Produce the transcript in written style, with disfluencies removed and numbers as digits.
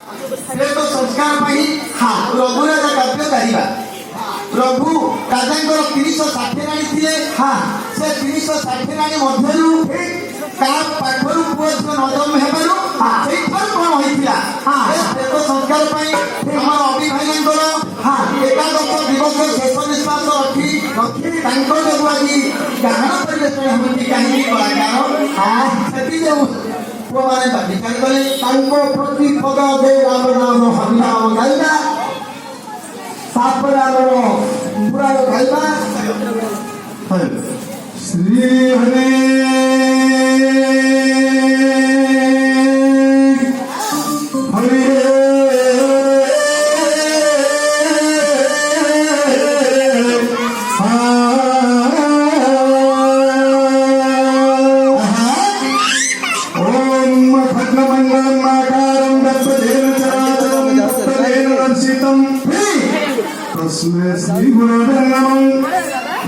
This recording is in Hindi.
श्रेष्ठ संस्कार पाई हाँ रघुराजा काव्य गाइबा प्रभु राजा 360 राणी थिले हाँ से 360 राणी मध्यरु का पाठरु पुओ झियो नजम हेबारु सेई थर कोन होइतिला हाँ श्रेष्ठ संस्कार पाई हमर अभिभावकଙ୍କର हाँ एकादश दिवस शेष निश्वास रखी तांको जगुआजी गान परिवेशन हमति काहिनी कलाकार हाँ सेति जो पुओ माने विचार कले तांको प्रतिपद दे राम नाम हरिनाम गाइबा सापरानो पुराण गाइबा श्री हरे हरे तस्मै श्री गुरुदेव नमः।